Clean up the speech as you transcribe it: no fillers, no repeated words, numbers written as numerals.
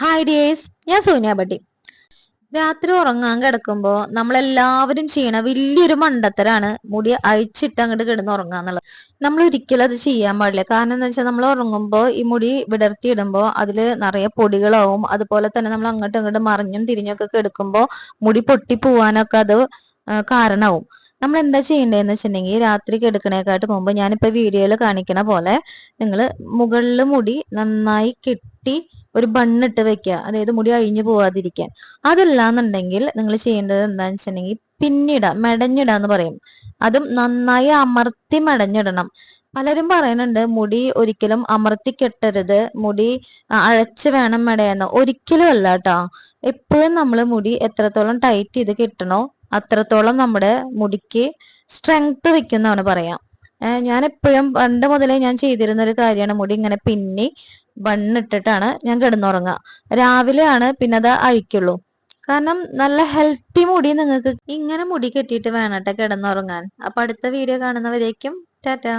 Hi dears, ഞാൻ Sonia buddy. രാത്രി ഉറങ്ങാൻ കിടക്കുമ്പോ നമ്മളെല്ലാവരും ചെയ്യണ വലിയൊരു മണ്ടത്തരാണ് മുടി അഴിച്ചിട്ട് അങ്ങോട്ട് കിടന്ന് ഉറങ്ങാന്നുള്ളത്. നമ്മൾ ഒരിക്കലും അത് ചെയ്യാൻ പാടില്ല. കാരണം എന്താ വെച്ചാൽ നമ്മൾ ഉറങ്ങുമ്പോ ഈ മുടി വിടർത്തി ഇടുമ്പോ അതില് നിറയെ പൊടികളാവും. അതുപോലെ തന്നെ നമ്മൾ അങ്ങോട്ടും ഇങ്ങോട്ടും മറിഞ്ഞും തിരിഞ്ഞൊക്കെ കിടക്കുമ്പോ മുടി പൊട്ടി പോവാനൊക്കെ അത് കാരണമാവും. നമ്മൾ എന്താ ചെയ്യേണ്ടതെന്ന് വെച്ചിട്ടുണ്ടെങ്കിൽ രാത്രി കിടക്കണേക്കാട്ട് മുമ്പ് ഞാനിപ്പോ വീഡിയോയിൽ കാണിക്കണ പോലെ നിങ്ങൾ മുകളിൽ മുടി നന്നായി കെട്ടി ഒരു ബണ്ണിട്ട് വെക്കുക, അതായത് മുടി അഴിഞ്ഞു പോവാതിരിക്കാൻ. അതല്ലാന്നുണ്ടെങ്കിൽ നിങ്ങൾ ചെയ്യേണ്ടത് എന്താന്ന് വെച്ചിട്ടുണ്ടെങ്കിൽ പിന്നിടാം, മെടഞ്ഞിടാന്ന് പറയും. അതും നന്നായി അമർത്തി മെടഞ്ഞിടണം. പലരും പറയുന്നുണ്ട് മുടി ഒരിക്കലും അമർത്തി കെട്ടരുത്, മുടി അഴച്ച് വേണം മെടയെന്ന്. ഒരിക്കലും അല്ല കേട്ടോ. എപ്പോഴും നമ്മൾ മുടി എത്രത്തോളം ടൈറ്റ് ചെയ്ത് കെട്ടണോ അത്രത്തോളം നമ്മുടെ മുടിക്ക് സ്ട്രെങ്ത് വെക്കുന്നതാണ് പറയാം. ഞാൻ എപ്പോഴും പണ്ട് മുതലേ ഞാൻ ചെയ്തിരുന്ന ഒരു കാര്യമാണ് മുടി ഇങ്ങനെ പിന്നി ബണ്ണിട്ടിട്ടാണ് ഞാൻ കിടന്നുറങ്ങുക. രാവിലെയാണ് പിന്നെ അത് അഴിക്കുള്ളൂ. കാരണം നല്ല ഹെൽത്തി മുടി നിങ്ങൾക്ക് ഇങ്ങനെ മുടി കെട്ടിയിട്ട് വേണട്ടെ കിടന്നുറങ്ങാൻ. അപ്പൊ അടുത്ത വീഡിയോ കാണുന്നവരേക്കും ടാറ്റാ.